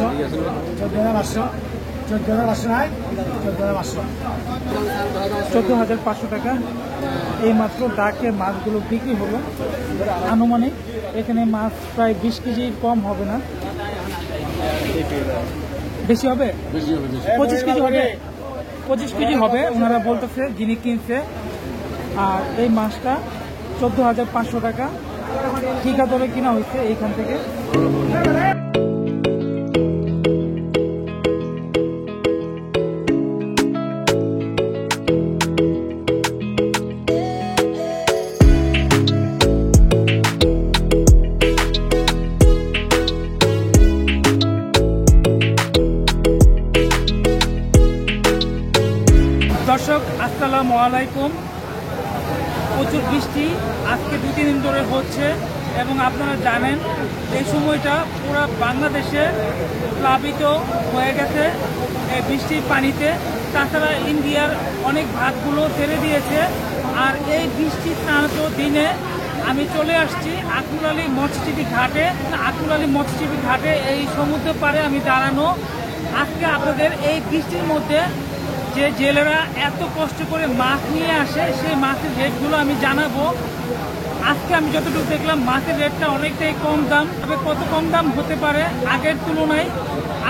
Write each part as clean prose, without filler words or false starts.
14,500 টাকা। এই মাত্র ডাকে মাছগুলো বিক্রি হলো। আনুমানিক এখানে মাছ প্রায় 20 কেজি কম হবে না, বেশি হবে, 25 কেজি হবে, 25 কেজি হবে ওনারা বলতেছে যিনি কিনছে। আর এই মাছটা 14,500 টাকা ঠিকা দরে কিনা হয়েছে এইখান থেকে। দর্শক আসসালামু আলাইকুম। প্রচুর বৃষ্টি আজকে 2-3 দিন ধরে হচ্ছে এবং আপনারা জানেন এই সময়টা পুরো বাংলাদেশে প্লাবিত হয়ে গেছে এই বৃষ্টির পানিতে। তাছাড়া ইন্ডিয়ার অনেক ভাগগুলো ছেড়ে দিয়েছে। আর এই বৃষ্টির স্নাত দিনে আমি চলে আসছি আকুল আলী মৎস্যজীবী ঘাটে। আকুল আলী মৎস্যজীবী ঘাটে এই সমুদ্র পাড়ে আমি দাঁড়ানো। আজকে আপনাদের এই বৃষ্টির মধ্যে যে জেলেরা এত কষ্ট করে মাছ নিয়ে আসে সেই মাছের রেটগুলো আমি জানাবো। আজকে আমি যতটুকু দেখলাম মাছের রেটটা অনেকটাই কম দাম, তবে কত কম দাম হতে পারে আগের তুলনায়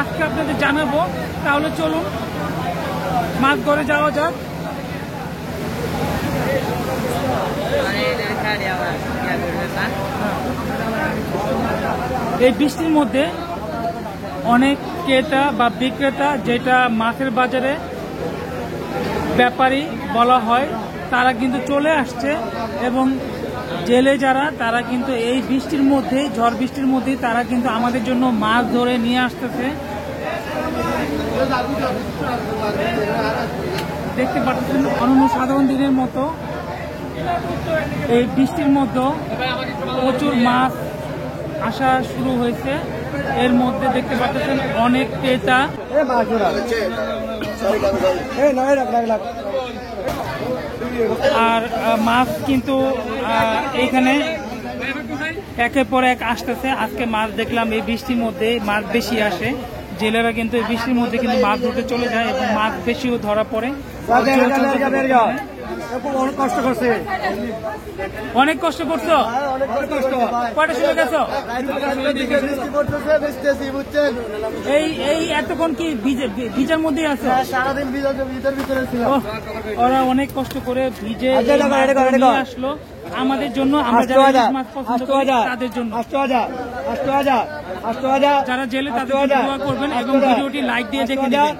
আজকে আপনাদের জানাবো। তাহলে চলুন মাছ ধরে যাওয়া যাক। এই বৃষ্টির মধ্যে অনেক ক্রেতা বা বিক্রেতা, যেটা মাছের বাজারে ব্যাপারী বলা হয়, তারা কিন্তু চলে আসছে এবং জেলে যারা তারা কিন্তু এই বৃষ্টির মধ্যেই, ঝড় বৃষ্টির মধ্যেই তারা কিন্তু আমাদের জন্য মাছ ধরে নিয়ে আসতেছে। দেখতে পাচ্ছেন অন্যান্য সাধারণ দিনের মতো এই বৃষ্টির মধ্যে প্রচুর মাছ আসা শুরু হয়েছে। এর মধ্যে দেখতে পাচ্ছেন অনেক ক্রেতা। আর মাছ কিন্তু এইখানে একের পর এক আসতেছে। আজকে মাছ দেখলাম এই বৃষ্টির মধ্যে মাছ বেশি আসে। জেলেরা কিন্তু এই বৃষ্টির মধ্যে কিন্তু মাছ ধরতে চলে যায় এবং মাছ বেশিও ধরা পড়ে। অনেক কষ্ট করছে, অনেক কষ্ট করছো। কয়টা সময় গেছো? এই এতক্ষণ কি ভিজার মধ্যেই আছে? সারাদিন ভিজার ভিতরে ছিল। ওরা অনেক কষ্ট করে ভিজে আসলো আমাদের জন্য। আমরা যারা মাছ পছন্দ করি তাদের জন্য যারা জেলে তাদের দোয়া করবেন এবং ভিডিওটি লাইক দিয়ে দেখে নেবেন।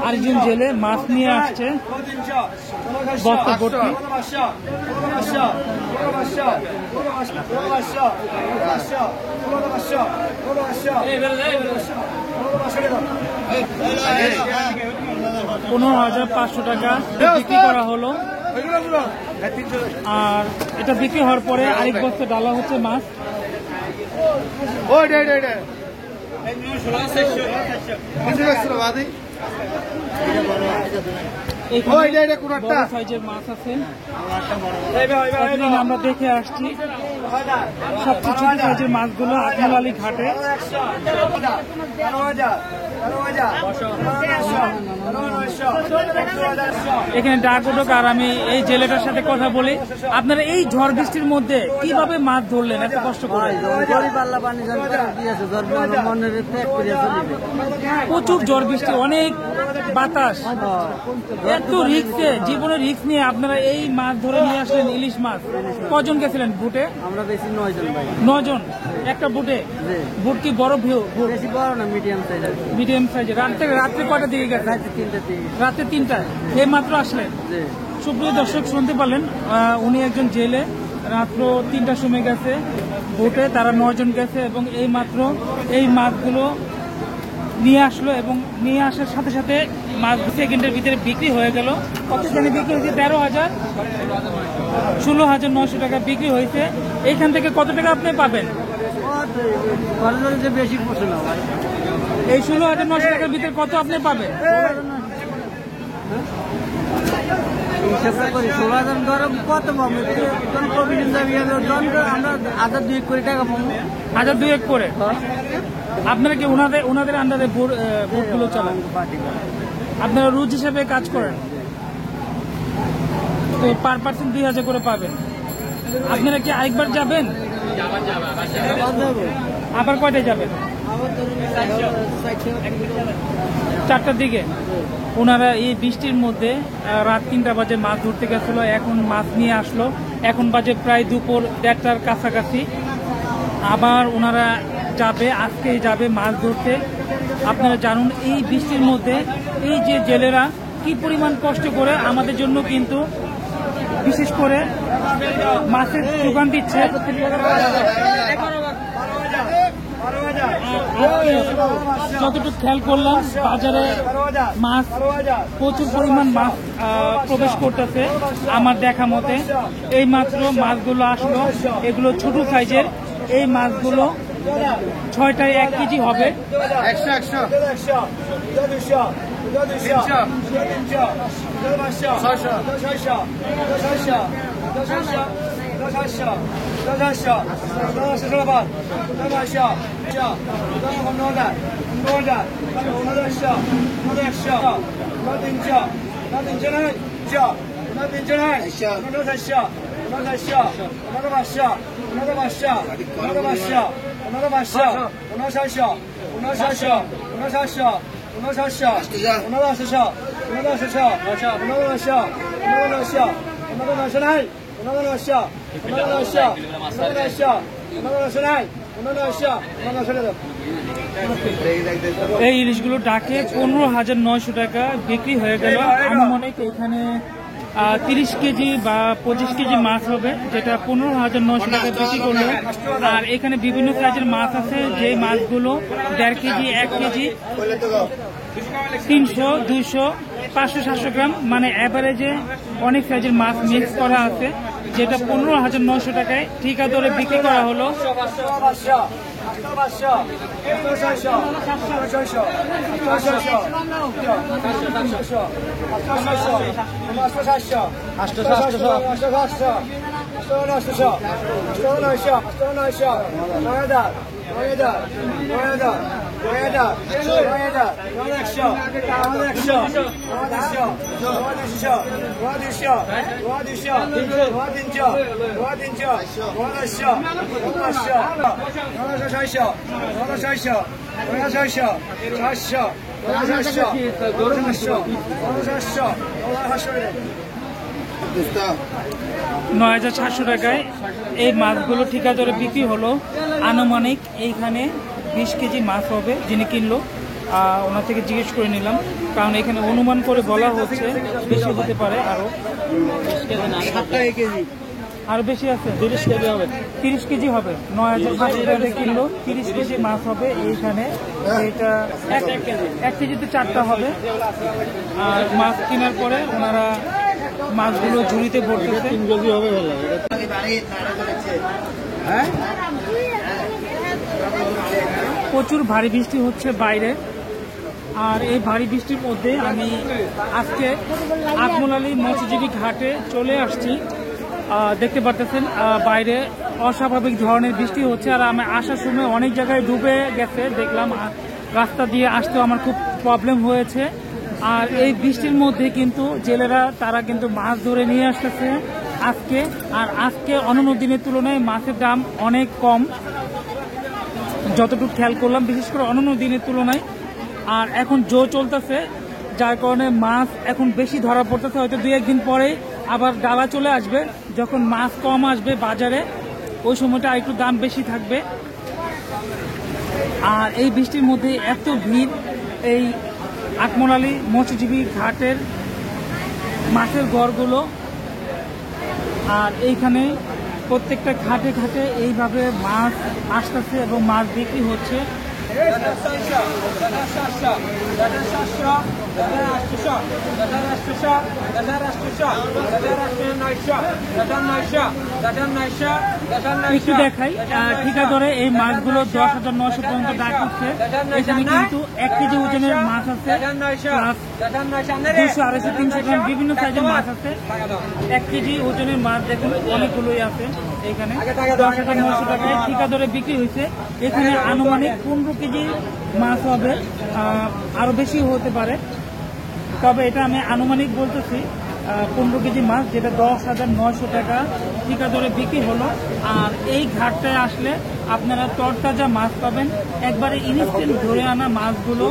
আরেকজন জেলে মাছ নিয়ে আসছে বস্তা ভর্তি। $15,500 টাকা বিক্রি করা হলো। আর এটা বিক্রি হওয়ার পরে আরেক বস্তা ডালা হচ্ছে মাছ। সাইজের মাছ আছে, আমরা দেখে আসছি। সবচেয়ে ছোট সাইজের মাছগুলো আকুল আলী ঘাটে। এখানে ডাক উঠুক আর আমি এই জেলেটার সাথে কথা বলি। আপনারা এই ঝড় বৃষ্টির মধ্যে কিভাবে মাছ ধরলেন এত কষ্ট করে? প্রচুর ঝড় বৃষ্টি, অনেক বাতাস, এত রিস্কে, জীবনের রিস্ক নিয়ে আপনারা এই মাছ ধরে নিয়ে আসলেন। ইলিশ মাছ কজন গেছিলেন বুটে? আমরা বেশি 9 জন ভাই। 9 জন একটা বুটে? বুট কি বড় ভিউ? বেশি বড় না, মিডিয়াম সাইজের। মিডিয়াম সাইজের। রাত্রে কয়টা দিকে গেছে? রাত্রে 3টায় এই মাত্র আসলেন। সুপ্রিয় দর্শক শুনতে পারলেন, উনি একজন জেলে, রাত্র 3টার সময় গেছে বোটে, তারা 9 জন গেছে এবং এই মাত্র এই মাছগুলো নিয়ে আসলো এবং নিয়ে আসার সাথে সাথে মাছ সেকেন্ডের ভিতরে বিক্রি হয়ে গেল। কত জানি বিক্রি হয়েছে? 13,000, 16,900 টাকা বিক্রি হয়েছে। এইখান থেকে কত টাকা আপনি পাবেন? বেশি পড়ছে না ভাই, এই 16,900 টাকার ভিতরে কত আপনি পাবেন? হিসাবটা করি 16,000 গরম কত পাবো? প্রভিশন দাবি আমরা 1,000-2 কোটি টাকা পাবো। 1,000-2,000 করে আপনারা কি ওনাদের আন্ডারে বোটগুলো চালান? আপনারা রুজ হিসেবে কাজ করেন, তো পার পার্সন 2,000 করে পাবেন। আপনারা কি আরেকবার যাবেন? আবার কয়টায় যাবেন? 4টার দিকে। ওনারা এই বৃষ্টির মধ্যে রাত 3টা বাজে মাছ ধরতে গেছিল, এখন মাছ নিয়ে আসলো, এখন বাজে প্রায় দুপুর 1:30টার কাছাকাছি। আবার ওনারা যাবে, আজকেই যাবে মাছ ধরতে। আপনারা জানুন এই বৃষ্টির মধ্যে এই যে জেলেরা কি পরিমাণ কষ্ট করে আমাদের জন্য কিন্তু বিশেষ করে মাছের যোগান দিচ্ছে। যতটুকু খেয়াল করলাম বাজারে মাছ প্রচুর পরিমাণ মাছ প্রবেশ করতেছে আমার দেখা মতে। এই মাত্র মাছগুলো আসলো, এগুলো ছোট সাইজের। এই মাছগুলো 6টায় 1 কেজি হবে। এই ইলিশগুলো ডাকে 15,900 টাকা বিক্রি হয়ে গেল। আনুমানিক এখানে 30 কেজি বা 25 কেজি মাছ হবে, যেটা 15,900 টাকা বিক্রি করলো। আর এখানে বিভিন্ন সাইজের মাছ আছে, যে মাছগুলো 1.5 কেজি, 1 কেজি, 300, 200, 500, 700 গ্রাম, মানে অ্যাভারেজে অনেক সাইজের মাছ মিক্স করা আছে, যেটা 15,900 টাকায় ঠিকা দরে বিক্রি করা হলো। $9,700 টাকায় এই মাছগুলো ঠিকা দরে বিক্রি হলো। আনুমানিক এইখানে 20 কেজি মাছ হবে। যিনি কিনলো ওনার থেকে জিজ্ঞেস করে নিলাম, কারণ এখানে অনুমান করে বলা হচ্ছে বেশি হতে পারে, আরো বেশি আছে। 30 কেজি হবে, 30 কেজি হবে। 9,700 টাকা কিনলো, 30 কেজি মাছ হবে এইখানে। এটা 1 কেজিতে 4টা হবে। আর মাছ কেনার পরে ওনারা মাছগুলো ঝুড়িতে ভরতেছে। প্রচুর ভারী বৃষ্টি হচ্ছে বাইরে, আর এই ভারী বৃষ্টির মধ্যে আমি আজকে আকমল-আলী মৎস্যজীবী ঘাটে চলে আসছি। দেখতে পারতেছেন বাইরে অস্বাভাবিক ধরনের বৃষ্টি হচ্ছে, আর আমি আসার সময় অনেক জায়গায় ডুবে গেছে দেখলাম। রাস্তা দিয়ে আসতেও আমার খুব প্রবলেম হয়েছে। আর এই বৃষ্টির মধ্যে কিন্তু জেলেরা তারা কিন্তু মাছ ধরে নিয়ে আসতেছে আজকে। আর আজকে অন্যান্য দিনের তুলনায় মাছের দাম অনেক কম, যতটুকু খেয়াল করলাম, বিশেষ করে অন্যান্য দিনের তুলনায়। আর এখন জো চলতেছে, যার কারণে মাছ এখন বেশি ধরা পড়তেছে। হয়তো 2-1 দিন পরে আবার ডালা চলে আসবে, যখন মাছ কম আসবে বাজারে, ওই সময়টা একটু দাম বেশি থাকবে। আর এই বৃষ্টির মধ্যে এত ভিড় এই আকমল-আলী মৎস্যজীবী ঘাটের মাছের ঘরগুলো। আর এইখানে প্রত্যেকটা ঘাটে ঘাটে এইভাবে মাছ আসতেছে এবং মাছ বিক্রি হচ্ছে। একটু দেখাই ঠিকা ধরে এই মাছগুলো 10,900 পর্যন্ত দাগ উঠছে। এখানে কিন্তু 1 কেজি ওজনের মাছ আছে, 200, 250, 300 গ্রাম বিভিন্ন সাইজের মাছ আছে। 1 কেজি ওজনের মাছ দেখুন অনেকগুলোই আছে। এখানে 10,900 টাকায় ঠিকা ধরে বিক্রি হয়েছে। এখানে আনুমানিক 15 কেজি মাছ হবে, আরো বেশি হতে পারে, তবে এটা আমি আনুমানিক বলতেছি। 15 কেজি মাছ, যেটা 10,900 টাকা ঠিকা ধরে বিক্রি হলো। আর এই ঘাটটায় আসলে আপনারা তরতাজা মাছ পাবেন, একবারে ইনস্ট্যান্ট ধরে আনা মাছগুলো।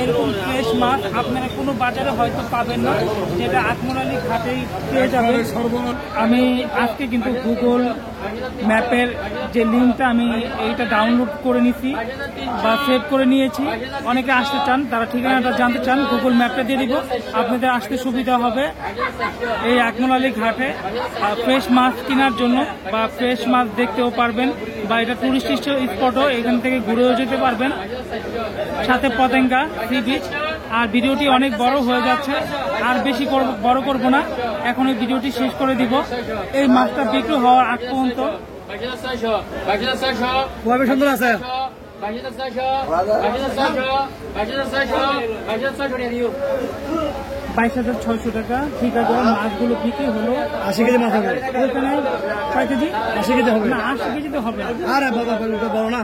এরকম ফ্রেশ মাছ আপনারা কোনো বাজারে হয়তো পাবেন না, যেটা আকমর আলী ঘাটেই পেয়ে যাবেন। আমি আজকে কিন্তু গুগল ম্যাপের যে লিঙ্কটা আমি এইটা ডাউনলোড করে নিছি বা সেভ করে নিয়েছি। অনেকে আসতে চান, তারা ঠিকানাটা জানতে চান, গুগল ম্যাপটা দিয়ে দিব, আপনাদের আসতে সুবিধা হবে। এই আকমর আলী ঘাটে ফ্রেশ মাছ কেনার জন্য বা ফ্রেশ মাছ দেখতেও পারবেন, বা এটা টুরিস্ট স্পটও, এখান থেকে ঘুরেও যেতে পারবেন। সাথে পতেঙ্গা সি বিচ। আর ভিডিওটি অনেক বড় হয়ে যাচ্ছে, আর বেশি বড় করব না, এখন এই ভিডিওটি শেষ করে দিব। এই মাছটা বিক্রি হওয়ার আগ পর্যন্ত সুন্দর আছে। 22,600 টাকা ঠিক আছে। মাছগুলো বিক্রি হলো। 80 কেজি মাছ হবে এখানে 6 কেজি, 80 কেজি হবে না 80 কেজি তো হবে না। আরে বাবা বড় না।